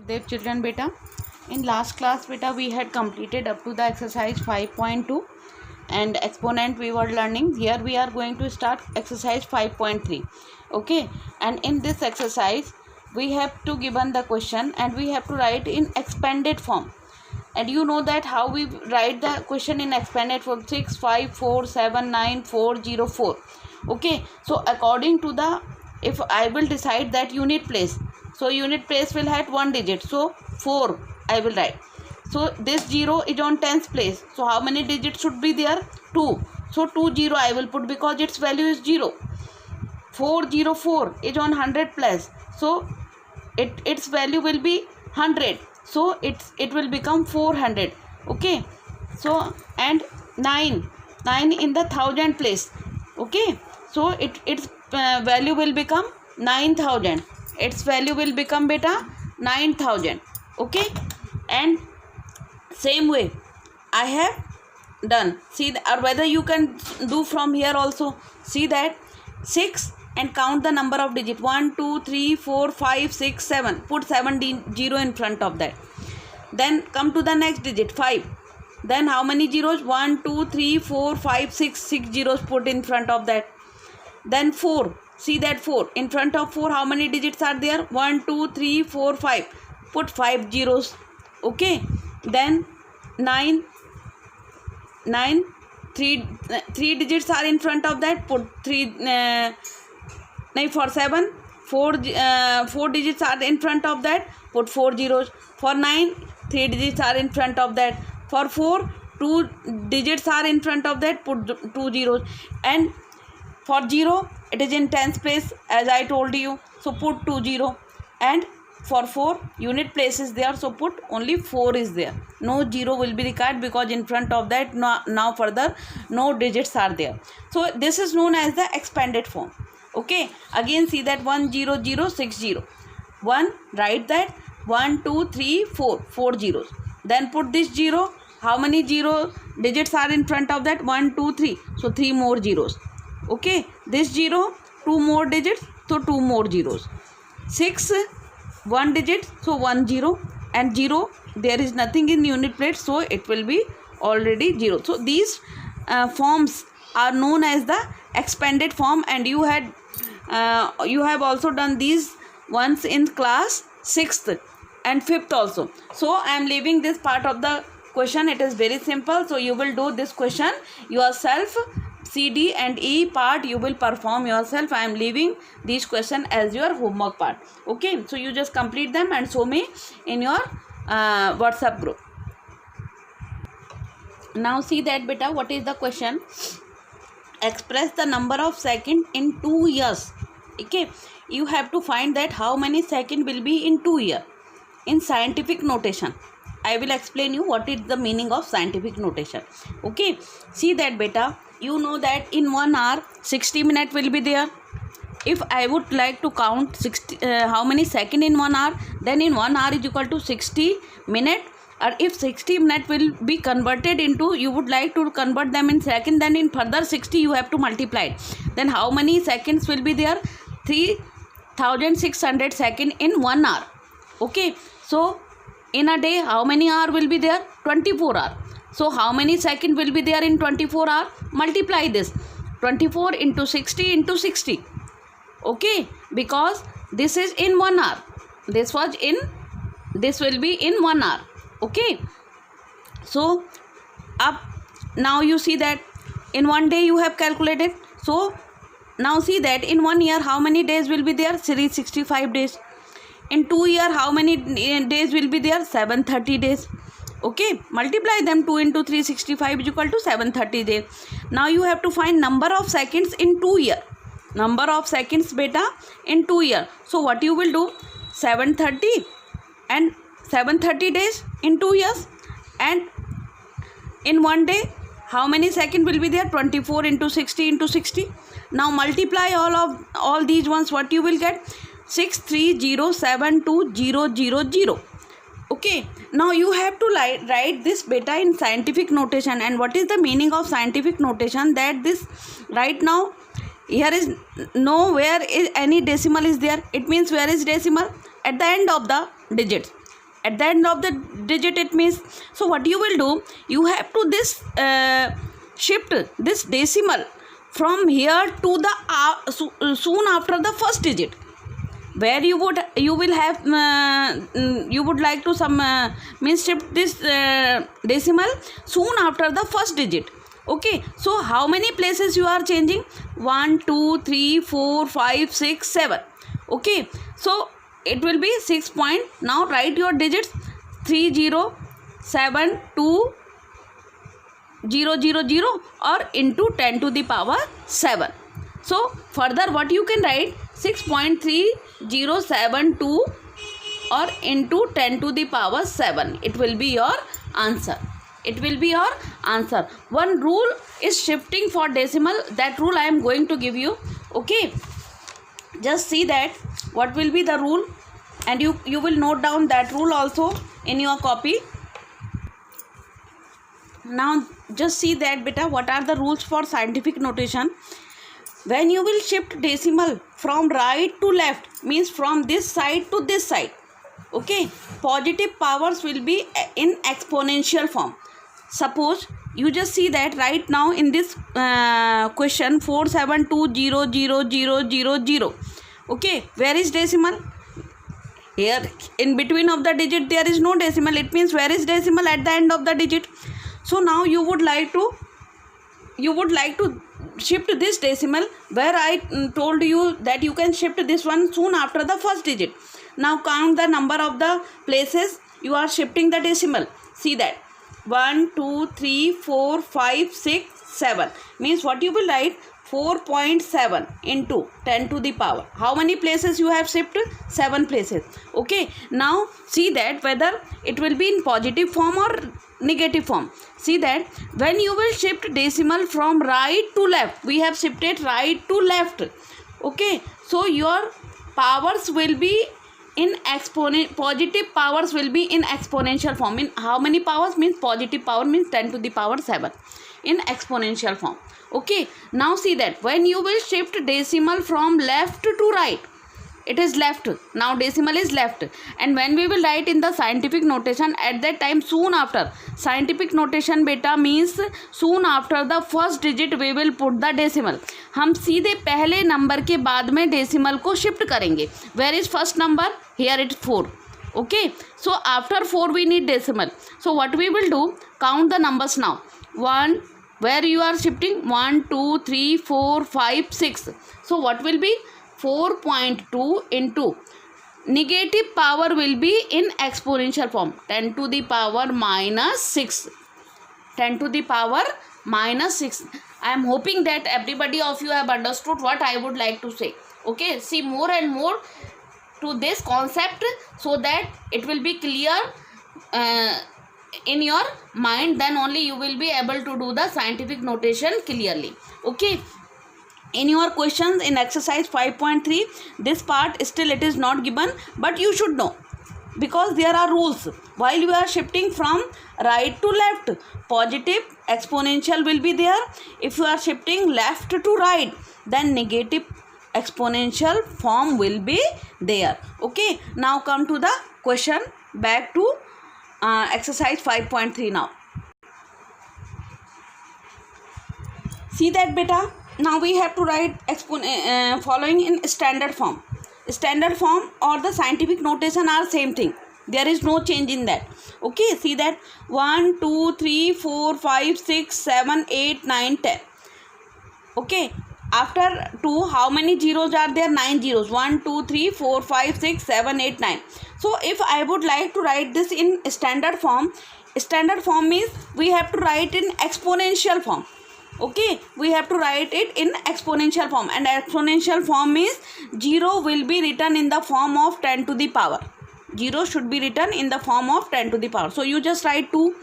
Dear children, beta, in last class beta we had completed up to the exercise 5.2 and exponent we were learning. Here we are going to start exercise 5.3. Okay, and in this exercise we have to given the question and we have to write in expanded form. And you know that how we write the question in expanded form: 6 5 4 7 9 4 0 4. Okay, so according to the, if I will decide that unit place, so unit place will have one digit, so 4 I will write. So this 0 is on tens place, so how many digits should be there? 2. So 2 0 I will put because its value is 0. 404 is on 100 place, so its value will be 100, so it will become 400. Okay, so and 9 in the thousand place. Okay, so its value will become 9000. Its value will become beta 9000. Okay, and same way I have done. See or whether you can do from here also. See that 6 and count the number of digits: 1 2 3 4 5 6 7. Put 0 in front of that. Then come to the next digit 5. Then how many zeros? 1 2 3 4 5 6 zeros put in front of that. Then 4. See that 4 in front of 4, how many digits are there? 1 2 3 4 5. Put 5 zeros. Okay, then 9 3 digits are in front of that. Put 3 for 7 4 digits are in front of that. Put 4 zeros. For 9 3 digits are in front of that. For 4 2 digits are in front of that. Put 2 zeros. And for 0 it is in tens place as I told you, so put 2 0. And for 4 unit place is there, so put only 4 is there. No 0 will be required because in front of that now further no digits are there. So this is known as the expanded form. Okay, again see that 1 0 0 6 0. 1, write that 1 2 3 4 zeros. Then put this 0. How many 0 digits are in front of that? 1 2 3, so 3 more zeros. Okay, this 0 2 more digits, so 2 more zeros. 6 1 digit, so 1 0, and 0 there is nothing in unit plate, so it will be already 0. So these forms are known as the expanded form, and you have also done these ones in class 6th and 5th also. So I am leaving this part of the question. It is very simple, so you will do this question yourself. C, D and E part you will perform yourself. I am leaving these question as your homework part. Okay, so you just complete them and show me in your WhatsApp group. Now see that beta, what is the question? Express the number of second in 2 years. Okay, you have to find that how many second will be in 2 years in scientific notation. I will explain you what is the meaning of scientific notation. Okay, see that beta, you know that in 1 hour 60 minutes will be there. If I would like to count 60 how many second in 1 hour, then in 1 hour is equal to 60 minutes. Or if 60 minutes will be converted into, you would like to convert them in second, then in further 60 you have to multiply it. Then how many seconds will be there? 3600 seconds in 1 hour. Okay, so in a day how many hour will be there? 24 hours. So how many second will be there in 24 hours? Multiply this. 24 into 60 into 60. Okay, because this is in 1 hour. This will be in 1 hour. Okay, so up now you see that in 1 day you have calculated. So now see that in 1 year how many days will be there? 365 days. In 2 years how many days will be there? 730 days. Okay, multiply them. 2 into 365 is equal to 730 days. Now you have to find number of seconds in 2 years. Number of seconds beta in 2 years. So what you will do? 730 and 730 days in 2 years. And in 1 day how many second will be there? 24 into 60 into 60. Now multiply all these ones. What you will get? 630720000. Okay, now you have to write this beta in scientific notation. And what is the meaning of scientific notation? That this right now here is nowhere is any decimal is there. It means where is decimal? At the end of the digits. at the end of the digit it means. So what you will do, you have to this shift this decimal from here to the soon after the first digit, where you will have you would like to some means shift this decimal soon after the first digit. Okay, so how many places you are changing? 1 2 3 4 5 6 7. Okay, so it will be 6 point. Now write your digits 30720000 or into 10 to the power 7. So further what you can write, 6.3072 or into 10 to the power 7. It will be your answer. It will be your answer. One rule is shifting for decimal. That rule I am going to give you. Okay, just see that what will be the rule, and you will note down that rule also in your copy. Now just see that beta, what are the rules for scientific notation. When you will shift decimal from right to left, means from this side to this side, okay, positive powers will be in exponential form. Suppose you just see that right now in this question 4720000. Okay, where is decimal? Here in between of the digit there is no decimal. It means where is decimal? At the end of the digit. So now you would like to shift this decimal where I told you that you can shift this one soon after the first digit. Now count the number of the places you are shifting the decimal. See that 1 2 3 4 5 6 7 means what you will write, 4.7 into 10 to the power. How many places you have shifted? 7 places. Okay, now see that whether it will be in positive form or negative form. See that when you will shift decimal from right to left, we have shifted right to left. Okay, so your powers will be in positive powers will be in exponential form. In how many powers? Means positive power means 10 to the power 7 in exponential form. Okay, now see that when you will shift decimal from left to right, it is left. Now decimal is left, and when we will write in the scientific notation, at that time soon after, scientific notation beta means soon after the first digit we will put the decimal. हम सीधे पहले number के बाद में decimal को shift करेंगे. Where is first number? Here it is 4. Okay, so after 4 we need decimal. So what we will do, count the numbers now. 1, where you are shifting, 1 2 3 4 5 6. So what will be 4.2 into negative power will be in exponential form, 10 to the power minus 6. 10 to the power minus 6. I am hoping that everybody of you have understood what I would like to say. Okay, see more and more to this concept so that it will be clear in your mind, then only you will be able to do the scientific notation clearly. Okay, in your questions in exercise 5.3, this part still it is not given, but you should know, because there are rules. While you are shifting from right to left, positive exponential will be there. If you are shifting left to right, then negative exponential form will be there. Okay, now come to the question, back to exercise 5.3 now. See that beta, now we have to write following in standard form. Standard form or the scientific notation are same thing. There is no change in that. Okay, see that 1 2 3 4 5 6 7 8 9 10. Okay, after 2 how many zeros are there? 9 zeros. 1 2 3 4 5 6 7 8 9. So if I would like to write this in standard form means we have to write in exponential form. Okay, we have to write it in exponential form, and exponential form means 0 will be written in the form of 10 to the power. 0 should be written in the form of 10 to the power. So you just write 2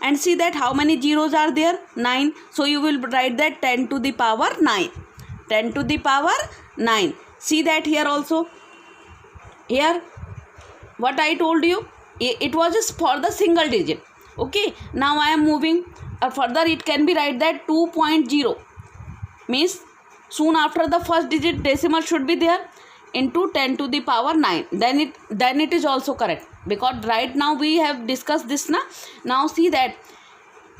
and see that how many zeros are there? 9. So you will write that 10 to the power 9. 10 to the power 9. See that here also. Here what I told you, it was just for the single digit. Okay, now I am moving further. It can be write that 2.0 means soon after the first digit decimal should be there, into 10 to the power 9. Then it is also correct. because right now we have discussed this na. Now see that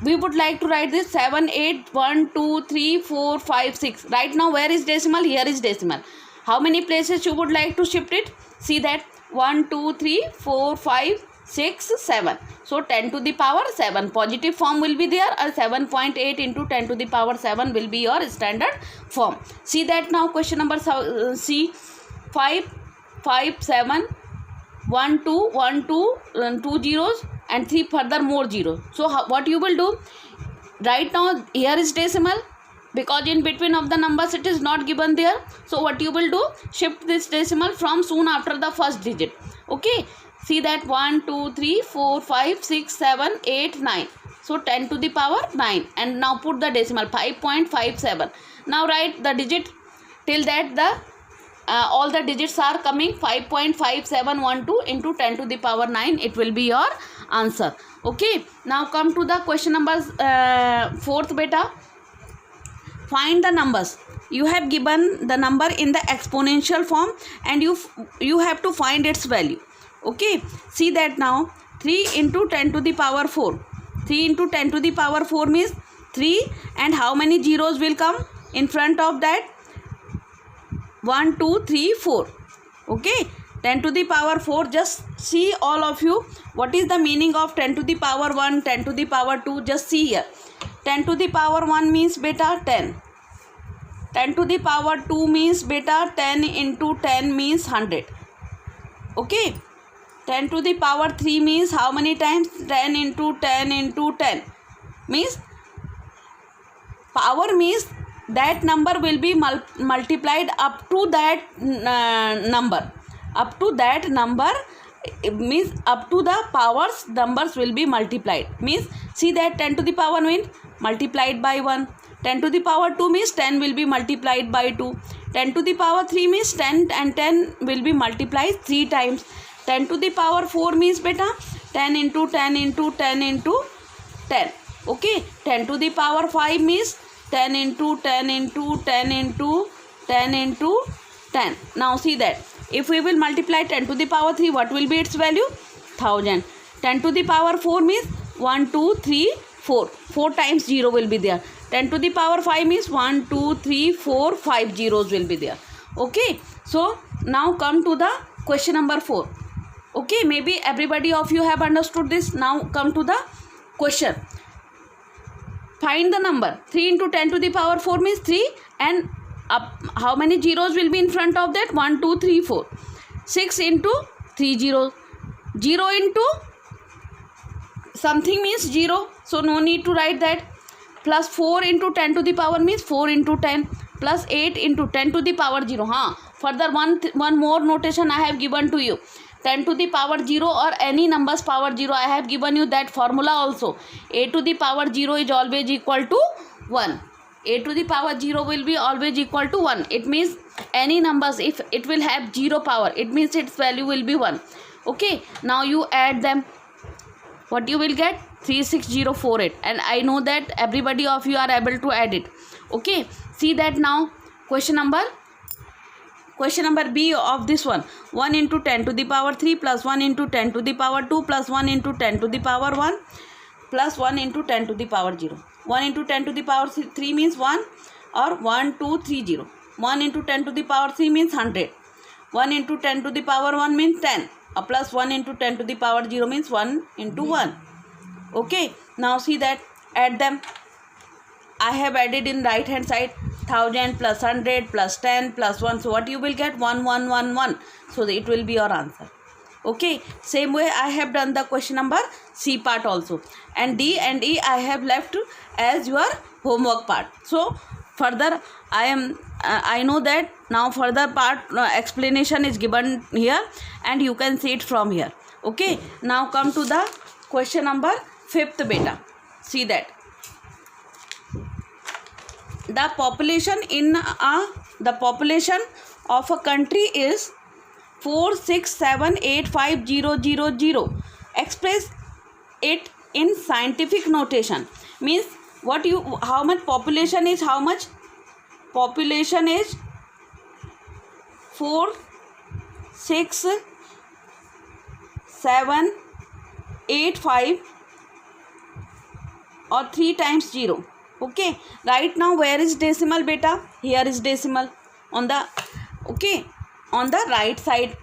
we would like to write this 7 8 1 2 3 4 5 6. Right now where is decimal? Here is decimal. How many places you would like to shift it? See that 1 2 3 4 5 6 7. So 10 to the power 7 positive form will be there, or 7.8 into 10 to the power 7 will be your standard form. See that now question number C, 5 5 7 1 2 1 2 2 zeros and 3 further more zeros. So what you will do? Right now here is decimal, because in between of the numbers it is not given there. So what you will do? Shift this decimal from soon after the first digit. Okay, see that 1 2 3 4 5 6 7 8 9. So 10 to the power 9, and now put the decimal 5.57. Now write the digit till that the all the digits are coming. 5.5712 into 10 to the power 9, it will be your answer. Okay, now come to the question number 4th beta. Find the numbers. You have given the number in the exponential form, and you have to find its value. Okay, see that now 3 into 10 to the power 4. 3 into 10 to the power 4 means 3, and how many zeros will come in front of that? 1 2 3 4. Okay, 10 to the power 4. Just see all of you, what is the meaning of 10 to the power 1, 10 to the power 2? Just see here. 10 to the power 1 means beta 10. 10 to the power 2 means beta 10 into 10 means 100. Okay, 10 to the power 3 means how many times? 10 into 10 into 10 means power means that number will be multiplied up to that number. Up to that number means up to the powers numbers will be multiplied. Means see that 10 to the power means multiplied by 1. 10 to the power 2 means 10 will be multiplied by 2. 10 to the power 3 means 10 and 10 will be multiplied 3 times. 10 to the power 4 means beta 10 into 10 into 10 into 10. Okay, 10 to the power 5 means 10 into 10 into 10 into 10 into 10. Now see that if we will multiply 10 to the power 3, what will be its value? 1000. 10 to the power 4 means 1 2 3 4. 4 times 0 will be there. 10 to the power 5 means 1 2 3 4 5 zeros will be there. Okay, so now come to the question number 4. Okay, maybe everybody of you have understood this. Now come to the question. Find the number. 3 into 10 to the power 4 means 3, and how many zeros will be in front of that? 1 2 3 4. 6 into 3 zeros. 0 into something means 0, so no need to write that. Plus 4 into 10 to the power means 4 into 10. Plus 8 into 10 to the power 0. Further one more notation I have given to you. 10 to the power 0 or any numbers power 0, I have given you that formula also. A to the power 0 is always equal to 1. A to the power 0 will be always equal to 1. It means any numbers, if it will have 0 power, it means its value will be 1. Okay, now you add them. What you will get? 36048. And I know that everybody of you are able to add it. Okay, see that now question number B of this one. 1 into 10 to the power 3 plus 1 into 10 to the power 2 plus 1 into 10 to the power 1 plus 1 into 10 to the power 0. 1 into 10 to the power 3 means 1, or 1 2 3 0. 1 into 10 to the power 3 means 100. 1 into 10 to the power 1 means 10. Plus 1 into 10 to the power 0 means 1 into 1. Okay, now see that, add them. I have added in right hand side 1000 plus 100 plus 10 plus 1. So what you will get? 1 1 1 1. So it will be your answer. Okay, same way I have done the question number C part also, and D and E I have left as your homework part. So further I know that now further part explanation is given here, and you can see it from here. Okay, now come to the question number 5th beta. See that the population of a country is 4678500. Express it in scientific notation. Means how much population is how much? Population is 4 785 or 3 times 0. Okay, right now where is decimal beta? Here is decimal on the, okay, on the right side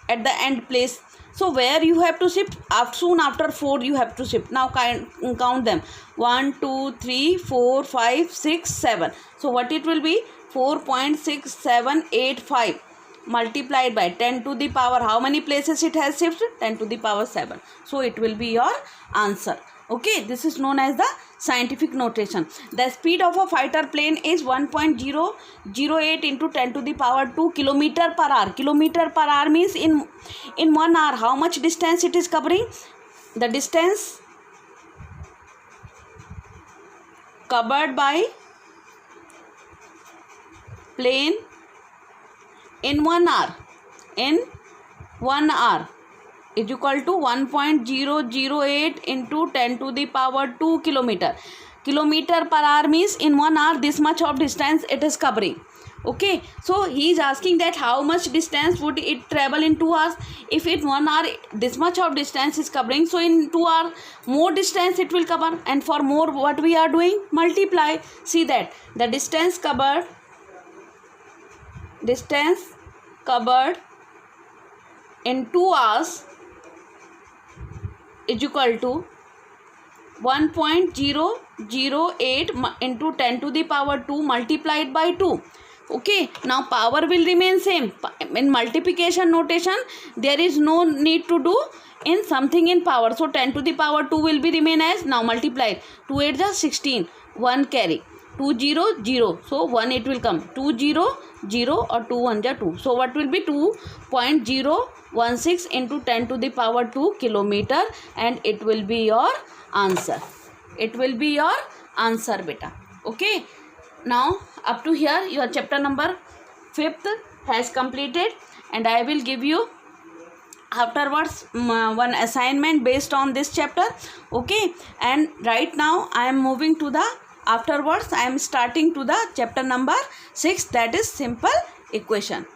at the end place. So where you have to shift? Soon after 4 you have to shift. Now count them. 1 2 3 4 5 6 7. So what it will be? 4.6785 multiplied by 10 to the power, how many places it has shifted? 10 to the power 7. So it will be your answer. Okay, this is known as the scientific notation. The speed of a fighter plane is 1.008 into 10 to the power 2 kilometer per hour. Kilometer per hour means in 1 hour how much distance it is covering? The distance covered by plane in 1 hour is equal to 1.008 into 10 to the power 2 kilometer. Kilometer per hour means in 1 hour this much of distance it is covering. Okay, so he is asking that how much distance would it travel in 2 hours. If in 1 hour this much of distance is covering, so in 2 hours more distance it will cover, and for more what we are doing? Multiply. See that the distance covered in 2 hours is equal to 1.008 into 10 to the power 2 multiplied by 2. Okay, now power will remain same. In multiplication notation there is no need to do in something in power. So 10 to the power 2 will be remain as, now multiply. 2 8 is 16, 1 carry, 2 0 0, so 1 it will come, 2 0 0 or 2 1 is 2. So what will be? 2.016 into 10 to the power 2 kilometer, and it will be your answer. It will be your answer, beta. Okay, now up to here your chapter number 5th has completed, and I will give you afterwards one assignment based on this chapter. Okay, and right now I am moving to the, afterwards I am starting to the chapter number 6, that is simple equation.